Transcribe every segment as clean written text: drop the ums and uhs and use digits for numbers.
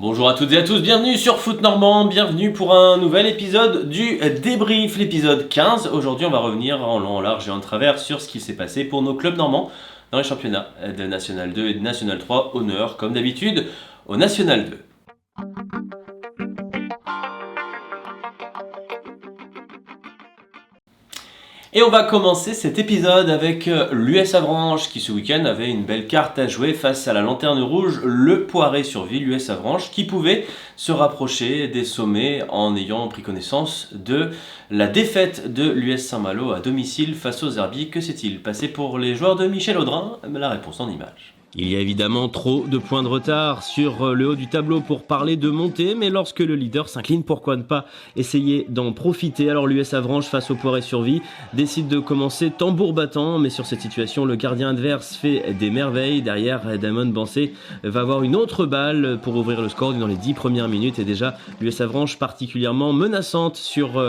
Bonjour à toutes et à tous, bienvenue sur Foot Normand, bienvenue pour un nouvel épisode du débrief, l'épisode 15. Aujourd'hui on va revenir en long, en large et en travers sur ce qui s'est passé pour nos clubs normands dans les championnats de National 2 et de National 3. Honneur comme d'habitude au National 2. Et on va commencer cet épisode avec l'US Avranches qui ce week-end avait une belle carte à jouer face à la Lanterne Rouge, le Poiré-sur-Vie, l'US Avranches qui pouvait se rapprocher des sommets en ayant pris connaissance de la défaite de l'US Saint-Malo à domicile face aux Herbiers. Que s'est-il passé pour les joueurs de Michel Audrin? La réponse en images. Il y a évidemment trop de points de retard sur le haut du tableau pour parler de montée, mais lorsque le leader s'incline, pourquoi ne pas essayer d'en profiter? Alors l'US Avranches face au Poiré-sur-Vie décide de commencer tambour battant, mais sur cette situation, le gardien adverse fait des merveilles. Derrière, Damon Bansé va avoir une autre balle pour ouvrir le score dans les 10 premières minutes, et déjà l'US Avranches particulièrement menaçante sur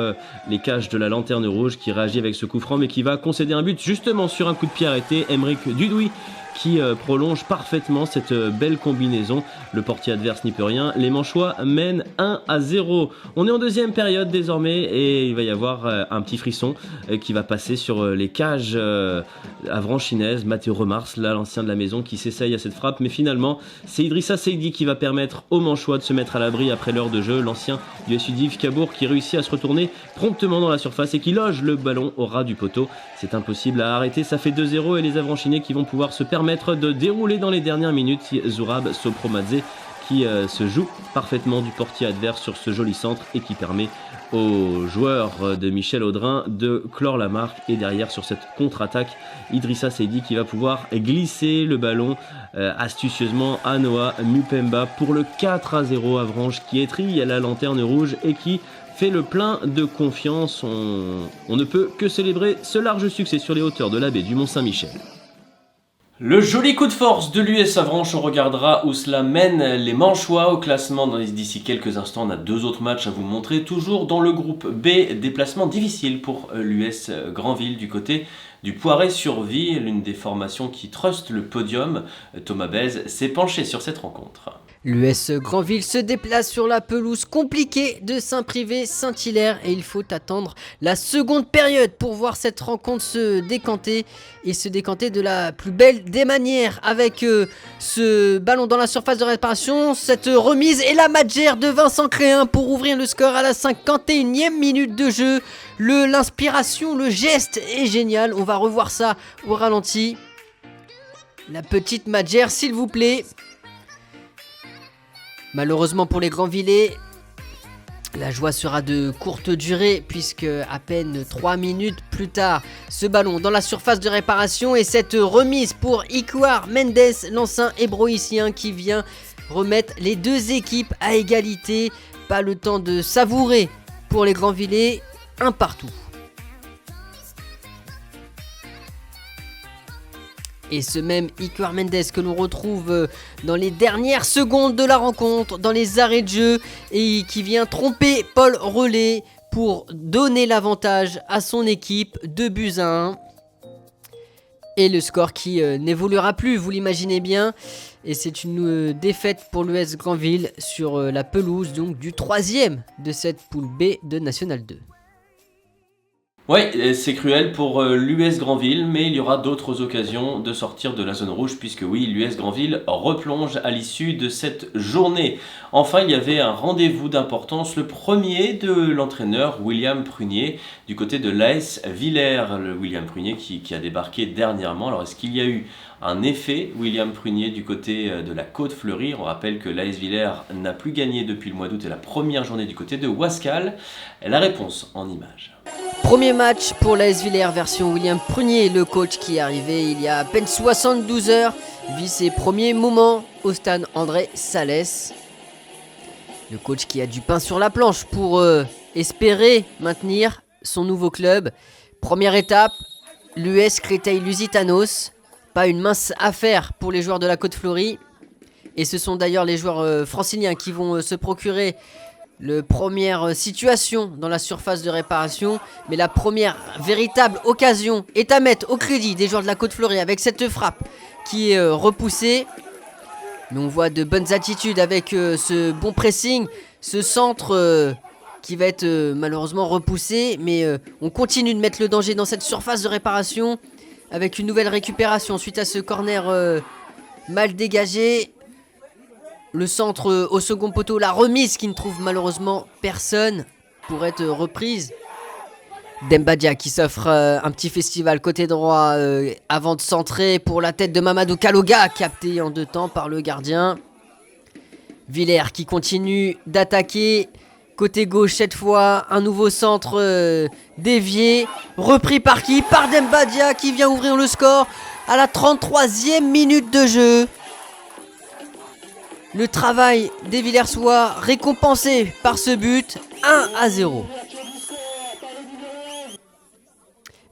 les cages de la Lanterne Rouge qui réagit avec ce coup franc, mais qui va concéder un but justement sur un coup de pied arrêté. Emeric Dudouis qui prolonge parfaitement cette belle combinaison. Le portier adverse n'y peut rien. Les Manchois mènent 1-0. On est en deuxième période désormais et il va y avoir un petit frisson qui va passer sur les cages avranchinaises. Mathéo Remars, là l'ancien de la maison, qui s'essaye à cette frappe, mais finalement c'est Idrissa Seydi qui va permettre aux Manchois de se mettre à l'abri après l'heure de jeu. L'ancien du SUDIF Cabourg qui réussit à se retourner promptement dans la surface et qui loge le ballon au ras du poteau. C'est impossible à arrêter, ça fait 2-0 et les Avranchinais qui vont pouvoir se permettre de dérouler dans les dernières minutes. Zourab Sopromadze qui se joue parfaitement du portier adverse sur ce joli centre et qui permet aux joueurs de Michel Audrin de clore la marque. Et derrière, sur cette contre-attaque, Idrissa Seydi qui va pouvoir glisser le ballon astucieusement à Noah Mupemba pour le 4-0. Avranches qui étrille à la Lanterne Rouge et qui fait le plein de confiance. On ne peut que célébrer ce large succès sur les hauteurs de la baie du Mont-Saint-Michel. Le joli coup de force de l'US Avranches, on regardera où cela mène les Manchois au classement. D'ici quelques instants, on a deux autres matchs à vous montrer. Toujours dans le groupe B, déplacement difficile pour l'US Granville du côté du Poiré-sur-Vie, l'une des formations qui truste le podium. Thomas Bèze s'est penché sur cette rencontre. L'US Granville se déplace sur la pelouse compliquée de Saint-Privé-Saint-Hilaire et il faut attendre la seconde période pour voir cette rencontre se décanter et se décanter de la plus belle des manières avec ce ballon dans la surface de réparation, cette remise et la magère de Vincent Créin pour ouvrir le score à la 51e minute de jeu. L'inspiration, le geste est génial, on va revoir ça au ralenti. La petite magère s'il vous plaît. Malheureusement pour les Grandvillais, la joie sera de courte durée puisque à peine 3 minutes plus tard, ce ballon dans la surface de réparation et cette remise pour Ikuar Mendes, l'ancien hébroïcien qui vient remettre les deux équipes à égalité. Pas le temps de savourer pour les Grandvillais, un partout. Et ce même Ikuar Mendes que l'on retrouve dans les dernières secondes de la rencontre, dans les arrêts de jeu, et qui vient tromper Paul Relais pour donner l'avantage à son équipe, 2-1. Et le score qui n'évoluera plus, vous l'imaginez bien. Et c'est une défaite pour l'US Granville sur la pelouse donc, du 3e de cette poule B de National 2. Ouais, c'est cruel pour l'US Granville, mais il y aura d'autres occasions de sortir de la zone rouge, puisque oui, l'US Granville replonge à l'issue de cette journée. Enfin, il y avait un rendez-vous d'importance, le premier de l'entraîneur William Prunier, du côté de l'AS Villers. Le William Prunier qui a débarqué dernièrement. Alors, est-ce qu'il y a eu un effet William Prunier du côté de la Côte-Fleurie? On rappelle que l'AS Villers n'a plus gagné depuis le mois d'août et la première journée du côté de Wascal. La réponse en images. Premier match pour l'AS Villers version William Prunier, le coach qui est arrivé il y a à peine 72 heures, vit ses premiers moments au stade André Salès. Le coach qui a du pain sur la planche pour espérer maintenir son nouveau club. Première étape, l'US Créteil-Lusitanos. Pas une mince affaire pour les joueurs de la Côte-Fleurie. Et ce sont d'ailleurs les joueurs franciliens qui vont se procurer la première situation dans la surface de réparation, mais la première véritable occasion est à mettre au crédit des joueurs de la Côte-Fleurie avec cette frappe qui est repoussée. Mais on voit de bonnes attitudes avec ce bon pressing, ce centre qui va être malheureusement repoussé. Mais on continue de mettre le danger dans cette surface de réparation avec une nouvelle récupération suite à ce corner mal dégagé. Le centre au second poteau, la remise qui ne trouve malheureusement personne pour être reprise. Demba Dia qui s'offre un petit festival côté droit avant de centrer pour la tête de Mamadou Kaloga, capté en 2 temps par le gardien. Villers qui continue d'attaquer. Côté gauche cette fois, un nouveau centre dévié. Repris par qui? Par Demba Dia qui vient ouvrir le score à la 33e minute de jeu. Le travail des Villersois récompensé par ce but, 1-0.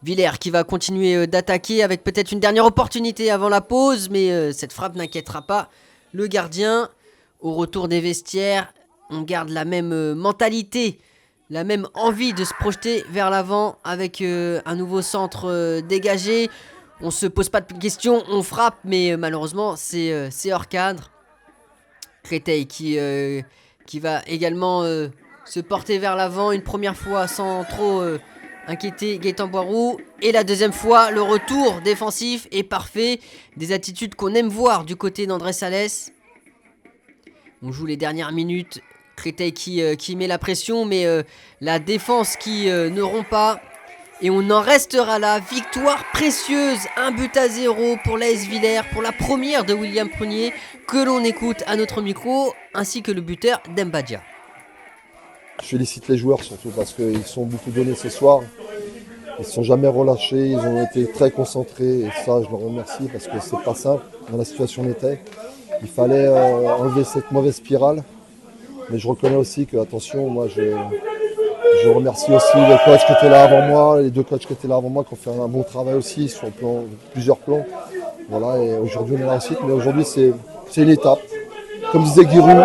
Villers qui va continuer d'attaquer avec peut-être une dernière opportunité avant la pause, mais cette frappe n'inquiétera pas le gardien. Au retour des vestiaires, on garde la même mentalité, la même envie de se projeter vers l'avant avec un nouveau centre dégagé. On se pose pas de questions, on frappe, mais malheureusement c'est hors cadre. Créteil qui va également se porter vers l'avant une première fois sans trop inquiéter Gaëtan Boiroux. Et la deuxième fois, le retour défensif est parfait. Des attitudes qu'on aime voir du côté d'André Salès. On joue les dernières minutes. Créteil qui met la pression, mais la défense qui ne rompt pas. Et on en restera là. Victoire précieuse, 1-0 pour l'AS Villers, pour la première de William Prunier, que l'on écoute à notre micro, ainsi que le buteur Demba Dia. Je félicite les joueurs surtout parce qu'ils sont beaucoup donnés ce soir. Ils ne sont jamais relâchés, ils ont été très concentrés et ça je leur remercie parce que c'est pas simple dans la situation où on était. Il fallait enlever cette mauvaise spirale. Mais je reconnais aussi que, attention, moi je remercie aussi les coachs qui étaient là avant moi, les 2 coachs qui étaient là avant moi qui ont fait un bon travail aussi sur plusieurs plans. Voilà, et aujourd'hui on est là aussi, mais aujourd'hui c'est une étape. Comme disait Giroud,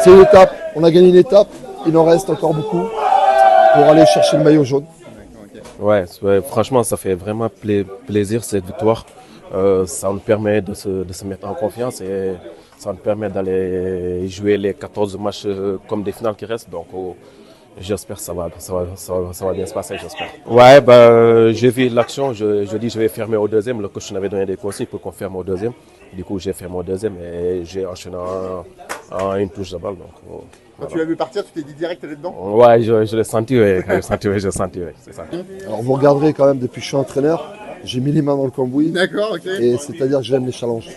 c'est une étape, on a gagné une étape, il en reste encore beaucoup pour aller chercher le maillot jaune. Ouais, franchement ça fait vraiment plaisir cette victoire. Ça nous permet de se mettre en confiance et ça nous permet d'aller jouer les 14 matchs comme des finales qui restent. Donc j'espère que ça va bien se passer, j'espère. Ouais, j'ai vu l'action, je dis je vais fermer au deuxième. Le coach m'avait donné des consignes pour qu'on ferme au deuxième. Du coup, j'ai fermé au deuxième et j'ai enchaîné en une touche de balle. Donc, Quand voilà. tu l'as vu partir, tu t'es dit direct qu'elle est dedans? Ouais, je l'ai senti, ouais. J'ai senti, ouais, c'est ça. Alors vous regarderez quand même, depuis que je suis entraîneur, j'ai mis les mains dans le cambouis. D'accord, ok. Et c'est-à-dire que j'aime les challenges.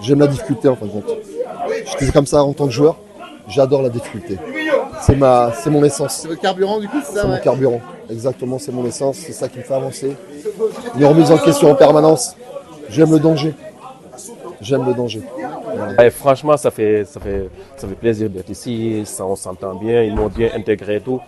J'aime la difficulté en fin de compte. J'étais comme ça en tant que joueur, j'adore la difficulté. C'est mon essence. C'est votre carburant du coup, c'est ça? C'est mon Ouais. carburant. Exactement, c'est mon essence, c'est ça qui me fait avancer. Une remise en question en permanence. J'aime le danger. J'aime le danger. Voilà. Et franchement, ça fait plaisir d'être ici, on s'entend bien, ils m'ont bien intégré et tout.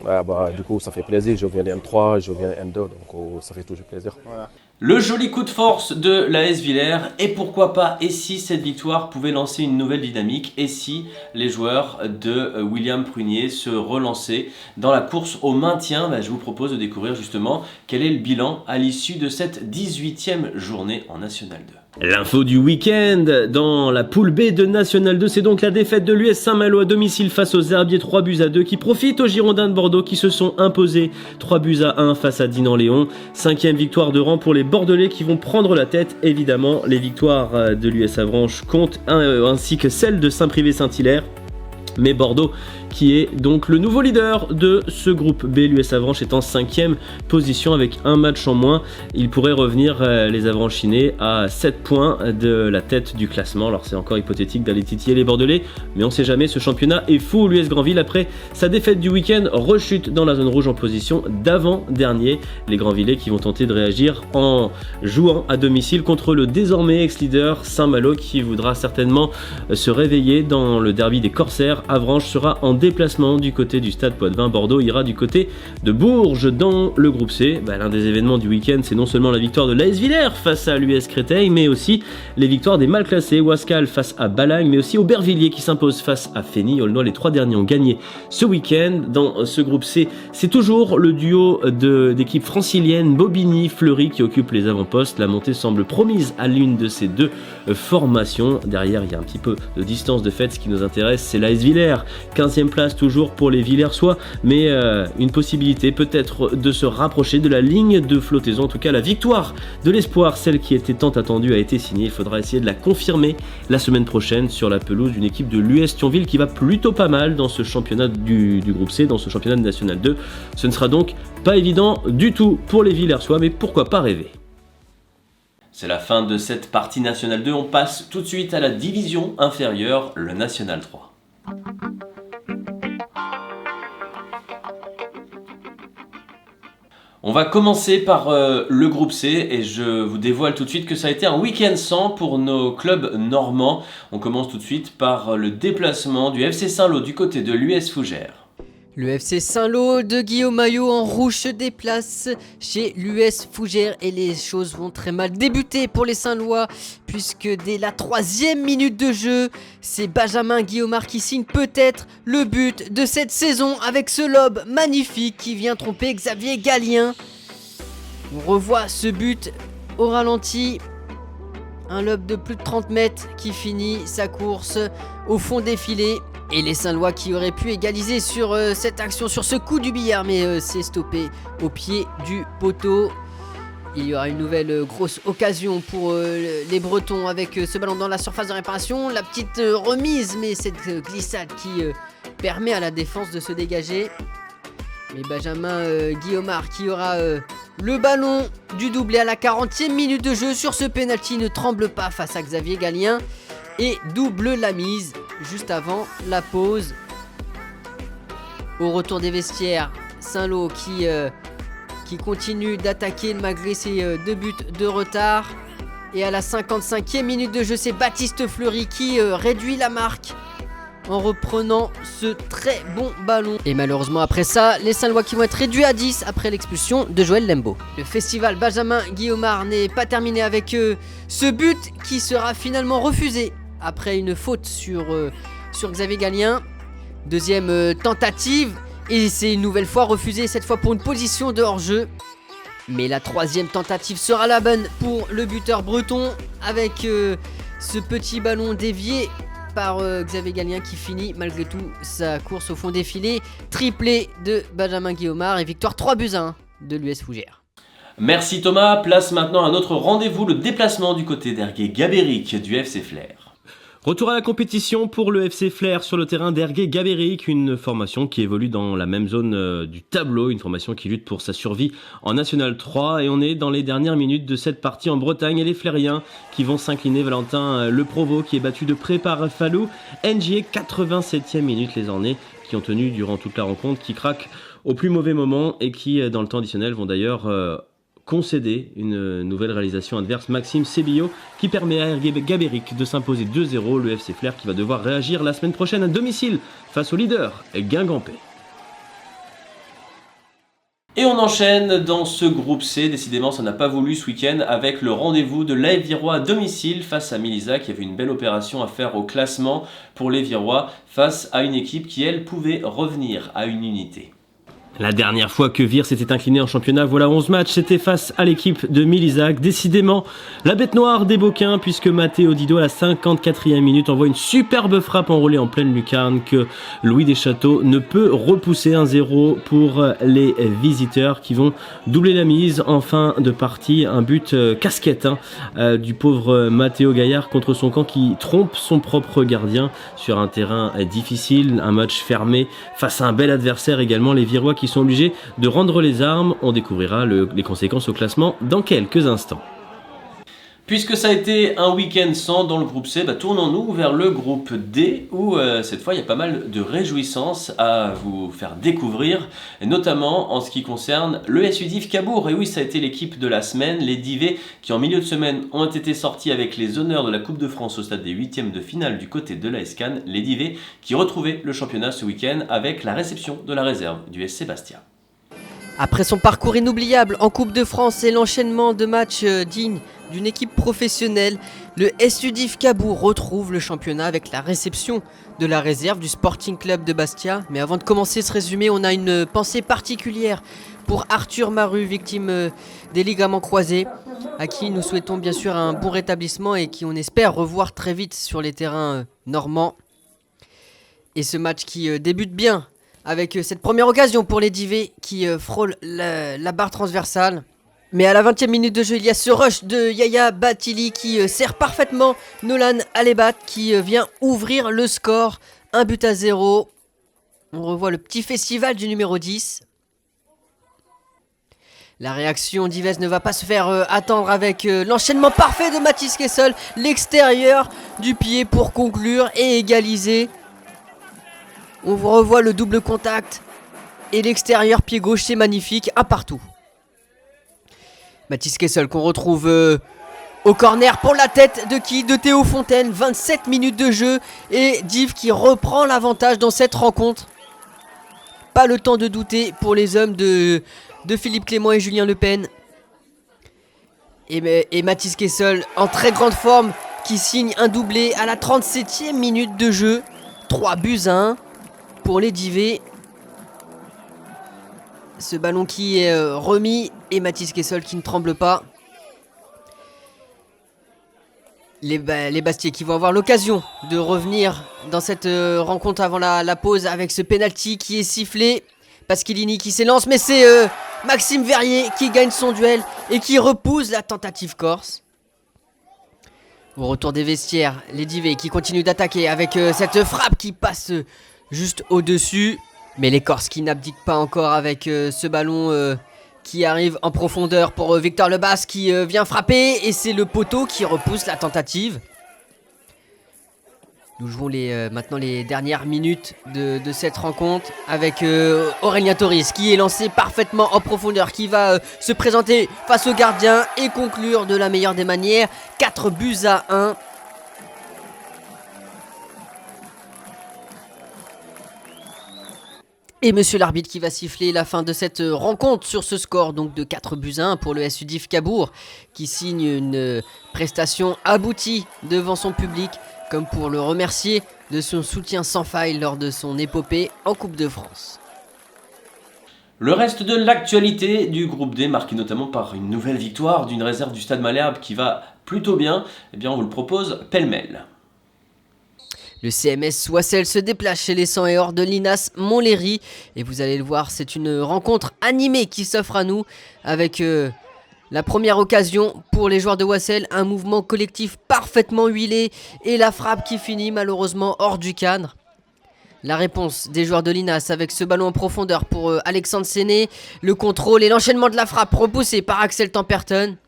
Ouais, du coup, ça fait plaisir, je viens de M3, je viens de M2, donc ça fait toujours plaisir. Voilà. Le joli coup de force de l'AS Villers, et pourquoi pas, et si cette victoire pouvait lancer une nouvelle dynamique, et si les joueurs de William Prunier se relançaient dans la course au maintien. Je vous propose de découvrir justement quel est le bilan à l'issue de cette 18e journée en National 2. L'info du week-end dans la poule B de National 2, c'est donc la défaite de l'US Saint-Malo à domicile face aux Herbiers, 3-2 qui profitent aux Girondins de Bordeaux qui se sont imposés 3-1 face à Dinan-Léon. 5e victoire de rang pour les Bordelais qui vont prendre la tête. Évidemment, les victoires de l'US Avranches comptent ainsi que celle de Saint-Privé-Saint-Hilaire. Mais Bordeaux, qui est donc le nouveau leader de ce groupe B, l'US Avranches est en 5e position avec un match en moins. Il pourrait revenir, les Avranchinés, à 7 points de la tête du classement. Alors c'est encore hypothétique d'aller titiller les Bordelais, mais on ne sait jamais, ce championnat est fou. L'US Granville, après sa défaite du week-end, rechute dans la zone rouge en position d'avant-dernier. Les Granvillais qui vont tenter de réagir en jouant à domicile contre le désormais ex-leader Saint-Malo, qui voudra certainement se réveiller dans le derby des Corsaires. Avranches sera en déplacement du côté du Stade Poitvin. Bordeaux ira du côté de Bourges dans le groupe C. L'un des événements du week-end, c'est non seulement la victoire de l'AS Villers face à l'US Créteil, mais aussi les victoires des mal classés. Wascal face à Balagne, mais aussi Aubervilliers qui s'impose face à Fény. Aulnois, les 3 derniers ont gagné ce week-end. Dans ce groupe C, c'est toujours le duo d'équipes franciliennes, Bobigny, Fleury, qui occupent les avant-postes. La montée semble promise à l'une de ces deux formation. Derrière, il y a un petit peu de distance de fait. Ce qui nous intéresse, c'est l'AS Villers. 15e place toujours pour les Villersois, mais une possibilité peut-être de se rapprocher de la ligne de flottaison. En tout cas, la victoire de l'Espoir, celle qui était tant attendue, a été signée. Il faudra essayer de la confirmer la semaine prochaine sur la pelouse d'une équipe de l'US Thionville qui va plutôt pas mal dans ce championnat du groupe C, dans ce championnat de National 2. Ce ne sera donc pas évident du tout pour les Villersois, mais pourquoi pas rêver. C'est la fin de cette partie National 2. On passe tout de suite à la division inférieure, le National 3. On va commencer par le groupe C et je vous dévoile tout de suite que ça a été un week-end sans pour nos clubs normands. On commence tout de suite par le déplacement du FC Saint-Lô du côté de l'US Fougères. Le FC Saint-Lô de Guillaume Maillot en rouge se déplace chez l'US Fougères et les choses vont très mal débuter pour les Saint-Lois puisque dès la 3e minute de jeu, c'est Benjamin Guillaumard qui signe peut-être le but de cette saison avec ce lob magnifique qui vient tromper Xavier Gallien. On revoit ce but au ralenti, un lob de plus de 30 mètres qui finit sa course au fond des filets. Et les Saint-Lois qui auraient pu égaliser sur cette action, sur ce coup du billard, mais c'est stoppé au pied du poteau. Il y aura une nouvelle grosse occasion pour les Bretons avec ce ballon dans la surface de réparation. La petite remise, mais cette glissade qui permet à la défense de se dégager. Mais Benjamin Guillaumard qui aura le ballon du doublé à la 40e minute de jeu sur ce penalty ne tremble pas face à Xavier Gallien et double la mise juste avant la pause. Au retour des vestiaires, Saint-Lô qui continue d'attaquer malgré ses 2 buts de retard. Et à la 55e minute de jeu, c'est Baptiste Fleury qui réduit la marque en reprenant ce très bon ballon. Et malheureusement après ça, les Saint-Lois qui vont être réduits à 10 après l'expulsion de Joël Lembo. Le festival Benjamin Guillaumard n'est pas terminé avec ce but qui sera finalement refusé après une faute sur Xavier Gallien. Deuxième tentative et c'est une nouvelle fois refusé, cette fois pour une position de hors-jeu. Mais la 3e tentative sera la bonne pour le buteur breton avec ce petit ballon dévié par Xavier Gallien qui finit malgré tout sa course au fond des filets. Triplé de Benjamin Guillaumard et victoire 3-1 de l'US Fougères. Merci Thomas, place maintenant à notre rendez-vous, le déplacement du côté d'Ergué-Gabéric du FC Flers. Retour à la compétition pour le FC Flers sur le terrain d'Ergué-Gabéric, une formation qui évolue dans la même zone du tableau, une formation qui lutte pour sa survie en National 3 et on est dans les dernières minutes de cette partie en Bretagne et les Flériens qui vont s'incliner. Valentin Le Provost qui est battu de près par Falou Ndié, 87e minute, les Ornais qui ont tenu durant toute la rencontre, qui craquent au plus mauvais moment et qui dans le temps additionnel vont d'ailleurs concéder une nouvelle réalisation adverse, Maxime Sébillo, qui permet à Ergué-Gabéric de s'imposer 2-0. Le FC Flers qui va devoir réagir la semaine prochaine à domicile face au leader Guingampais. Et on enchaîne dans ce groupe C, décidément ça n'a pas voulu ce week-end, avec le rendez-vous de l'AF Virois à domicile face à Milisa, qui avait une belle opération à faire au classement pour les Virois, face à une équipe qui elle pouvait revenir à une unité. La dernière fois que Vire s'était incliné en championnat, voilà 11 matchs, c'était face à l'équipe de Milizac. Décidément, la bête noire des Boquins, puisque Matteo Dido à la 54e minute envoie une superbe frappe enroulée en pleine lucarne que Louis Deschâteaux ne peut repousser. 1-0 pour les visiteurs qui vont doubler la mise en fin de partie. Un but casquette du pauvre Matteo Gaillard contre son camp qui trompe son propre gardien sur un terrain difficile. Un match fermé face à un bel adversaire également, les Virois qui sont obligés de rendre les armes. On découvrira les conséquences au classement dans quelques instants. Puisque ça a été un week-end sans dans le groupe C, tournons-nous vers le groupe D où cette fois il y a pas mal de réjouissances à vous faire découvrir, et notamment en ce qui concerne le SU Div Cabourg. Et oui, ça a été l'équipe de la semaine, les Divés qui en milieu de semaine ont été sortis avec les honneurs de la Coupe de France au stade des 8e de finale du côté de l'AS Cannes. Les Divés qui retrouvaient le championnat ce week-end avec la réception de la réserve du SC Bastia. Après son parcours inoubliable en Coupe de France et l'enchaînement de matchs dignes d'une équipe professionnelle, le SU Div Cabourg retrouve le championnat avec la réception de la réserve du Sporting Club de Bastia. Mais avant de commencer ce résumé, on a une pensée particulière pour Arthur Maru, victime des ligaments croisés. à qui nous souhaitons bien sûr un bon rétablissement et qui on espère revoir très vite sur les terrains normands. Et ce match qui débute bien avec cette première occasion pour les Divés qui frôle la barre transversale. Mais à la 20e minute de jeu, il y a ce rush de Yaya Batili qui sert parfaitement Nolan Alebat qui vient ouvrir le score. 1-0. On revoit le petit festival du numéro 10. La réaction d'Yves ne va pas se faire attendre avec l'enchaînement parfait de Mathis Kessel. L'extérieur du pied pour conclure et égaliser. On revoit le double contact. Et l'extérieur pied gauche, c'est magnifique. Un partout. Mathis Kessel qu'on retrouve au corner pour la tête de qui? De Théo Fontaine. 27 minutes de jeu. Et Div qui reprend l'avantage dans cette rencontre. Pas le temps de douter pour les hommes de Philippe Clément et Julien Le Pen. Et Mathis Kessel en très grande forme qui signe un doublé à la 37e minute de jeu. 3-1 pour les Divés. Ce ballon qui est remis et Mathis Kessel qui ne tremble pas. Les Bastiais qui vont avoir l'occasion de revenir dans cette rencontre avant la pause avec ce penalty qui est sifflé. Pasqualini qui s'élance, mais c'est Maxime Verrier qui gagne son duel et qui repousse la tentative corse. Au retour des vestiaires, les Divés qui continuent d'attaquer avec cette frappe qui passe juste au-dessus. Mais les Corses qui n'abdiquent pas encore avec ce ballon qui arrive en profondeur pour Victor Lebas qui vient frapper. Et c'est le poteau qui repousse la tentative. Nous jouons maintenant les dernières minutes de cette rencontre avec Aurélien Torres qui est lancé parfaitement en profondeur, qui va se présenter face au gardien et conclure de la meilleure des manières. 4-1. Et monsieur l'arbitre qui va siffler la fin de cette rencontre sur ce score donc de 4-1 pour le SU Div Cabourg qui signe une prestation aboutie devant son public, comme pour le remercier de son soutien sans faille lors de son épopée en Coupe de France. Le reste de l'actualité du groupe D, marqué notamment par une nouvelle victoire d'une réserve du Stade Malherbe qui va plutôt bien, eh bien on vous le propose pêle-mêle. Le CMS Wassel se déplace chez les 100 et hors de l'INAS Montlhéry. Et vous allez le voir, c'est une rencontre animée qui s'offre à nous avec la première occasion pour les joueurs de Wassel. Un mouvement collectif parfaitement huilé et la frappe qui finit malheureusement hors du cadre. La réponse des joueurs de l'INAS avec ce ballon en profondeur pour Alexandre Séné. Le contrôle et l'enchaînement de la frappe repoussé par Axel Temperton.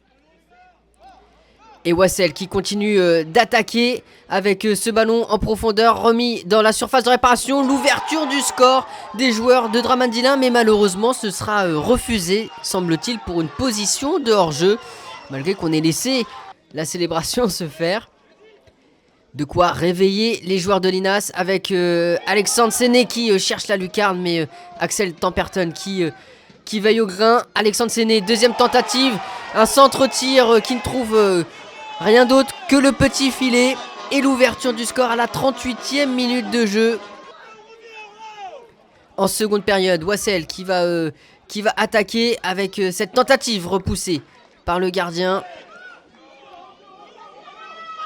Et Wassel qui continue d'attaquer avec ce ballon en profondeur remis dans la surface de réparation. L'ouverture du score des joueurs de Dramandilin, mais malheureusement ce sera refusé, semble-t-il, pour une position de hors-jeu, malgré qu'on ait laissé la célébration se faire. De quoi réveiller les joueurs de l'INAS avec Alexandre Séné qui cherche la lucarne, mais Axel Temperton qui veille au grain. Alexandre Séné, deuxième tentative, un centre-tir qui ne trouve rien d'autre que le petit filet et l'ouverture du score à la 38e minute de jeu. En seconde période, Wassel qui va attaquer avec cette tentative repoussée par le gardien.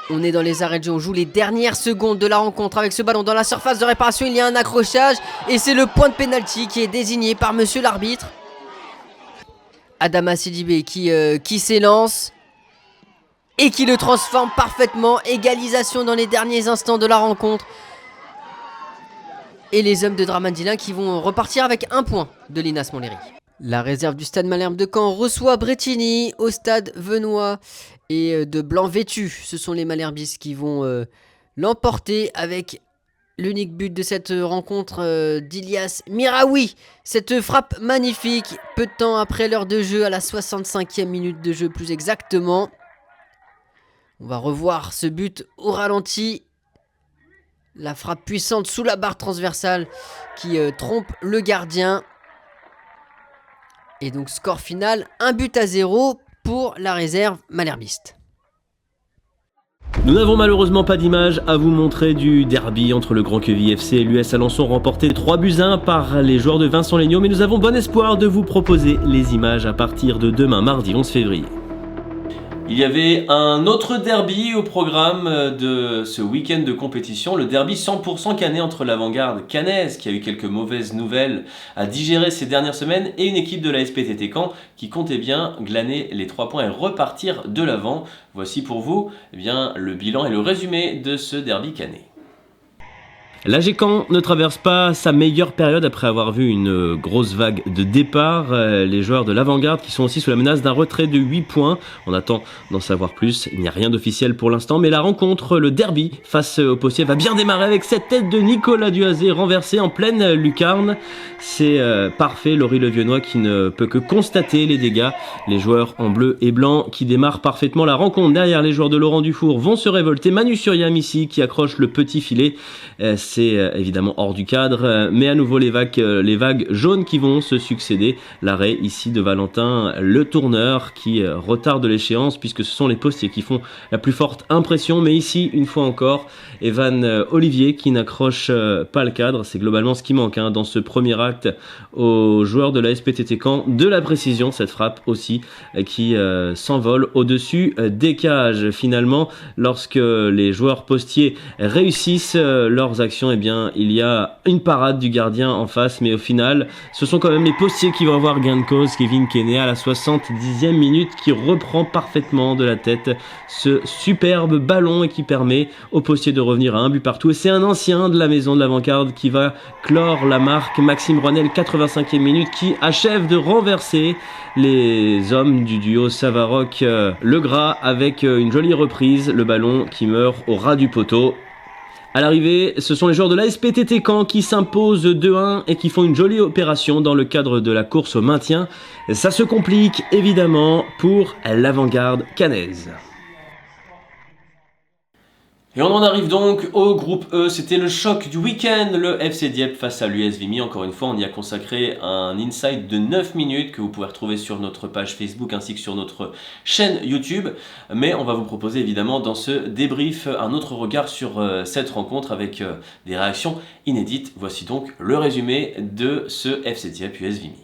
On est dans les arrêts de jeu, on joue les dernières secondes de la rencontre avec ce ballon dans la surface de réparation. Il y a un accrochage et c'est le point de pénalty qui est désigné par monsieur l'arbitre. Adama Sidibé qui s'élance et qui le transforme parfaitement. Égalisation dans les derniers instants de la rencontre. Et les hommes de Dramandilin qui vont repartir avec un point de l'INAS Montlhéry. La réserve du Stade Malherbe de Caen reçoit Bretigny au Stade Venois. Et de blanc vêtu, ce sont les Malherbistes qui vont l'emporter avec l'unique but de cette rencontre d'Ilias Miraoui. Cette frappe magnifique, peu de temps après l'heure de jeu, à la 65e minute de jeu plus exactement. On va revoir ce but au ralenti. La frappe puissante sous la barre transversale qui trompe le gardien. Et donc score final, 1-0 pour la réserve malherbiste. Nous n'avons malheureusement pas d'image à vous montrer du derby entre le Grand Queville FC et l'US Alençon remporté 3-1 par les joueurs de Vincent Legnaud, mais nous avons bon espoir de vous proposer les images à partir de demain, mardi 11 février. Il y avait un autre derby au programme de ce week-end de compétition, le derby 100% canet entre l'Avant-Garde caennaise, qui a eu quelques mauvaises nouvelles à digérer ces dernières semaines, et une équipe de la SPTT Caen qui comptait bien glaner les 3 points et repartir de l'avant. Voici pour vous le bilan et le résumé de ce derby canet. L'AG Caen ne traverse pas sa meilleure période après avoir vu une grosse vague de départ. Les joueurs de l'Avant-Garde qui sont aussi sous la menace d'un retrait de 8 points. On attend d'en savoir plus. Il n'y a rien d'officiel pour l'instant, mais la rencontre, le derby face au Postier va bien démarrer avec cette tête de Nicolas Duazé renversée en pleine lucarne. C'est parfait, Laurie Leviennois qui ne peut que constater les dégâts. Les joueurs en bleu et blanc qui démarrent parfaitement la rencontre. Derrière, les joueurs de Laurent Dufour vont se révolter. Manu Suriam ici qui accroche le petit filet. C'est évidemment hors du cadre, mais à nouveau les vagues jaunes qui vont se succéder. L'arrêt ici de Valentin Le Tourneur qui retarde l'échéance puisque ce sont les Postiers qui font la plus forte impression, mais ici une fois encore Evan Olivier qui n'accroche pas le cadre. C'est globalement ce qui manque dans ce premier acte aux joueurs de la SPTT Caen, de la précision, cette frappe aussi qui s'envole au-dessus des cages. Finalement, lorsque les joueurs Postiers réussissent leurs actions, eh bien il y a une parade du gardien en face, mais au final ce sont quand même les Postiers qui vont avoir gain de cause. Kevin Kenney à la 70e minute qui reprend parfaitement de la tête ce superbe ballon et qui permet aux Postiers de revenir à un but partout, et c'est un ancien de la maison de l'Avant-Garde qui va clore la marque, Maxime Rouanel, 85e minute, qui achève de renverser les hommes du duo Savaroc-Legras avec une jolie reprise, le ballon qui meurt au ras du poteau. À l'arrivée, ce sont les joueurs de la SPTT Caen qui s'imposent 2-1 et qui font une jolie opération dans le cadre de la course au maintien. Ça se complique évidemment pour l'Avant-Garde caennaise. Et on en arrive donc au groupe E. C'était le choc du week-end, le FC Dieppe face à l'US Vimy. Encore une fois, on y a consacré un insight de 9 minutes que vous pouvez retrouver sur notre page Facebook ainsi que sur notre chaîne YouTube. Mais on va vous proposer évidemment dans ce débrief un autre regard sur cette rencontre avec des réactions inédites. Voici donc le résumé de ce FC Dieppe US Vimy.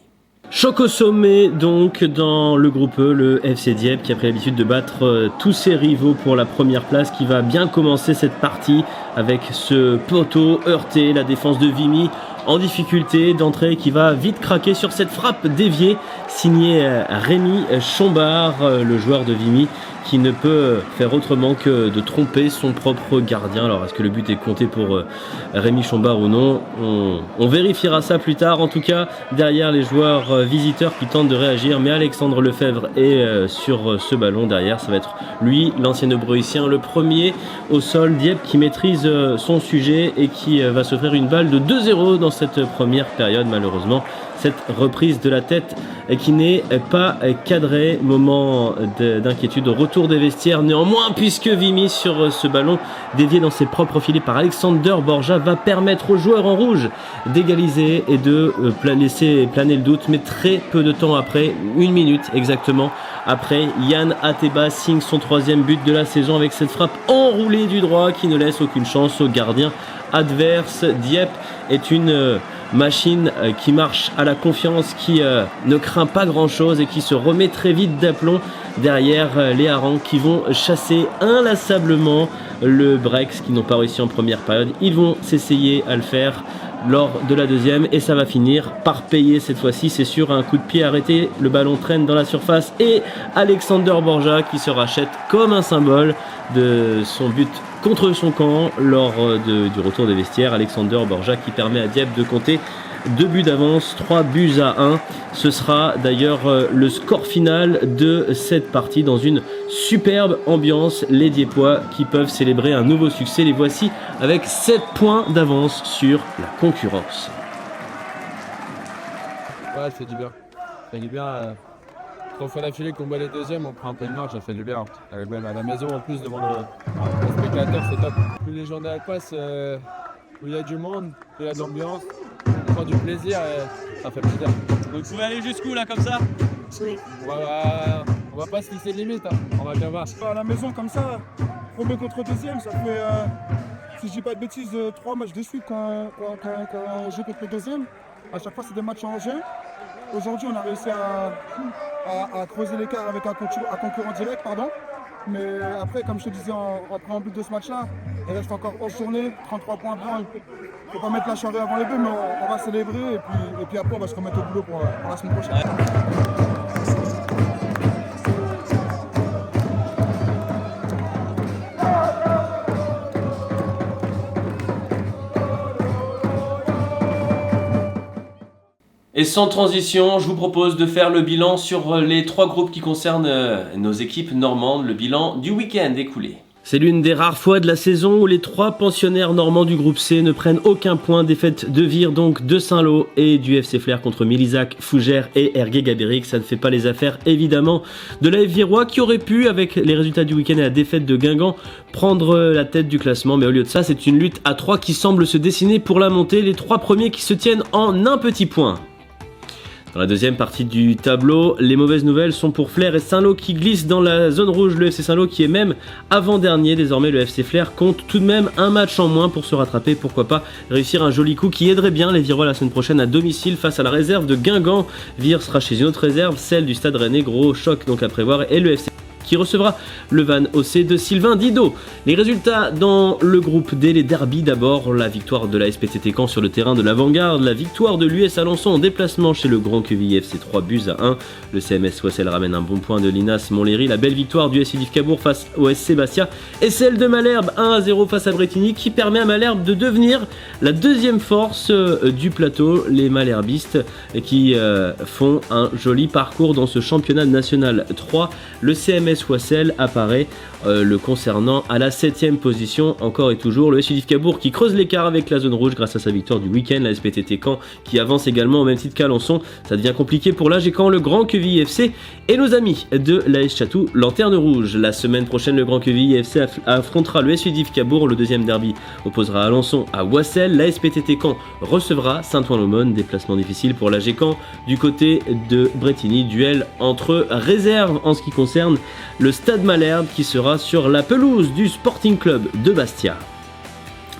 Choc au sommet donc dans le groupe E, le FC Dieppe qui a pris l'habitude de battre tous ses rivaux pour la première place, qui va bien commencer cette partie avec ce poteau heurté, la défense de Vimy en difficulté d'entrée qui va vite craquer sur cette frappe déviée signée Rémi Chombard, le joueur de Vimy qui ne peut faire autrement que de tromper son propre gardien. Alors est-ce que le but est compté pour Rémi Chombard ou non, on vérifiera ça plus tard. En tout cas, derrière les joueurs visiteurs qui tentent de réagir, mais Alexandre Lefebvre est sur ce ballon derrière. Ça va être lui, l'ancien Breuissien, le premier au sol. Dieppe qui maîtrise son sujet et qui va s'offrir une balle de 2-0 dans cette première période. Malheureusement, cette reprise de la tête qui n'est pas cadrée. Moment d'inquiétude au retour des vestiaires néanmoins, puisque Vimy sur ce ballon dévié dans ses propres filets par Alexander Borja va permettre aux joueurs en rouge d'égaliser et de laisser planer le doute. Mais très peu de temps après, 1 minute exactement après, Yann Ateba signe son 3e but de la saison avec cette frappe enroulée du droit qui ne laisse aucune chance au gardien adverse. Dieppe est une machine qui marche à la confiance, qui ne craint pas grand chose et qui se remet très vite d'aplomb derrière les harengs qui vont chasser inlassablement le Brex qui n'ont pas réussi en première période. Ils vont s'essayer à le faire lors de la deuxième et ça va finir par payer cette fois-ci, c'est sûr. Un coup de pied arrêté, le ballon traîne dans la surface et Alexander Borja qui se rachète comme un symbole de son but contre son camp lors du retour des vestiaires. Alexander Borja qui permet à Dieppe de compter 2 buts d'avance, 3-1. Ce sera d'ailleurs le score final de cette partie dans une superbe ambiance. Les Dieppois qui peuvent célébrer un nouveau succès. Les voici avec 7 points d'avance sur la concurrence. Ouais, ça fait du bien. Ça fait du bien. 3 fois d'affilée qu'on bat les deuxièmes, on prend un peu de marge, ça fait du bien. Même à la maison en plus devant les spectateurs, c'est top. Plus les journées passent, plus il y a du monde, plus il y a de l'ambiance, on prend du plaisir et ça fait plaisir. Donc vous pouvez aller jusqu'où là comme ça? Oui. On va pas se lisser de limite, hein. On va bien voir. À la maison comme ça, premier contre deuxième, ça fait, si je dis pas de bêtises, 3 matchs de suite quand on joue contre le deuxième. À chaque fois c'est des matchs en jeu. Aujourd'hui on a réussi à creuser l'écart avec un concurrent direct, pardon. Mais après, comme je te disais en préambule de ce match-là, il reste encore 11 journées, 33 points à prendre. Il ne faut pas mettre la charrue avant les bœufs, mais on va célébrer et puis après on va se remettre au boulot pour la semaine prochaine. Et sans transition, je vous propose de faire le bilan sur les 3 groupes qui concernent nos équipes normandes, le bilan du week-end écoulé. C'est l'une des rares fois de la saison où les 3 pensionnaires normands du groupe C ne prennent aucun point. Défaite de Vire, donc de Saint-Lô et du FC Flair contre Milizac, Fougères et Ergué Gabéric. Ça ne fait pas les affaires évidemment de l'AF Virois qui aurait pu, avec les résultats du week-end et la défaite de Guingamp, prendre la tête du classement. Mais au lieu de ça, c'est une lutte à 3 qui semble se dessiner pour la montée. Les 3 premiers qui se tiennent en un petit point. Dans la deuxième partie du tableau, les mauvaises nouvelles sont pour Flair et Saint-Lô qui glissent dans la zone rouge. Le FC Saint-Lô qui est même avant-dernier. Désormais, le FC Flair compte tout de même un match en moins pour se rattraper. Pourquoi pas réussir un joli coup qui aiderait bien les Virois la semaine prochaine à domicile face à la réserve de Guingamp. Vire sera chez une autre réserve, celle du Stade Rennais. Gros choc donc à prévoir. Et le FC qui recevra le Van OC de Sylvain Didot. Les résultats dans le groupe D, les derbies d'abord, la victoire de la SPTT Caen sur le terrain de l'Avant-Garde, la victoire de l'US Alençon en déplacement chez le Grand Quevilly FC 3-1. Le CMS Wassel ramène un bon point de l'INAS Montlhéry, la belle victoire du SC Cabourg face au SC Bastia et celle de Malherbe 1-0 face à Bretigny qui permet à Malherbe de devenir la deuxième force du plateau. Les Malherbistes qui font un joli parcours dans ce championnat national 3. Le CMS Wassel apparaît le concernant à la 7ème position encore et toujours. Le SC Cabourg qui creuse l'écart avec la zone rouge grâce à sa victoire du week-end. La SPTT Caen qui avance également au même titre qu'Alençon. Ça devient compliqué pour l'AG Caen, le Grand Quevilly FC et nos amis de l'AS Chatou, Lanterne Rouge. La semaine prochaine, le Grand Quevilly FC affrontera le SC Cabourg. Le deuxième derby opposera Alençon à Wassel. La SPTT Caen recevra Saint-Ouen-l'Aumône. Déplacement difficile pour l'AG Caen du côté de Bretigny. Duel entre réserves en ce qui concerne le Stade Malherbe qui sera sur la pelouse du Sporting Club de Bastia.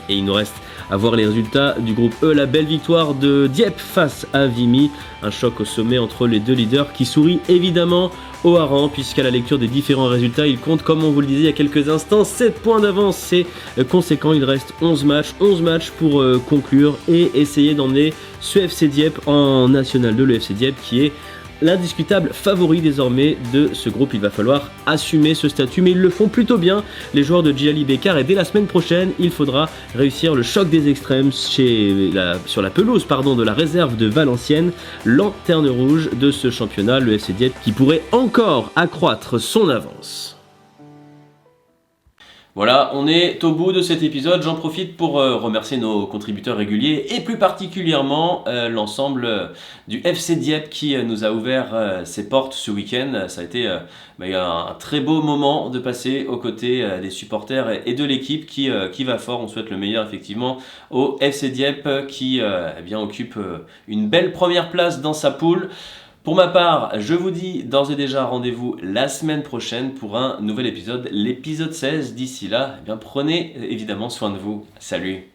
Et il nous reste à voir les résultats du groupe E. La belle victoire de Dieppe face à Vimy. Un choc au sommet entre les deux leaders qui sourit évidemment au hareng puisqu'à la lecture des différents résultats, il compte, comme on vous le disait il y a quelques instants, 7 points d'avance. C'est conséquent, il reste 11 matchs pour conclure et essayer d'emmener ce FC Dieppe en National 2, le FC Dieppe qui est l'indiscutable favori désormais de ce groupe. Il va falloir assumer ce statut, mais ils le font plutôt bien, les joueurs de Djali Bekar, et dès la semaine prochaine, il faudra réussir le choc des extrêmes sur la pelouse de la réserve de Valenciennes, lanterne rouge de ce championnat, le FC Dieppe, qui pourrait encore accroître son avance. Voilà, on est au bout de cet épisode. J'en profite pour remercier nos contributeurs réguliers et plus particulièrement l'ensemble du FC Dieppe qui nous a ouvert ses portes ce week-end. Ça a été un très beau moment de passer aux côtés des supporters et de l'équipe qui va fort. On souhaite le meilleur effectivement au FC Dieppe qui occupe une belle première place dans sa poule. Pour ma part, je vous dis d'ores et déjà rendez-vous la semaine prochaine pour un nouvel épisode, l'épisode 16. D'ici là, prenez évidemment soin de vous. Salut!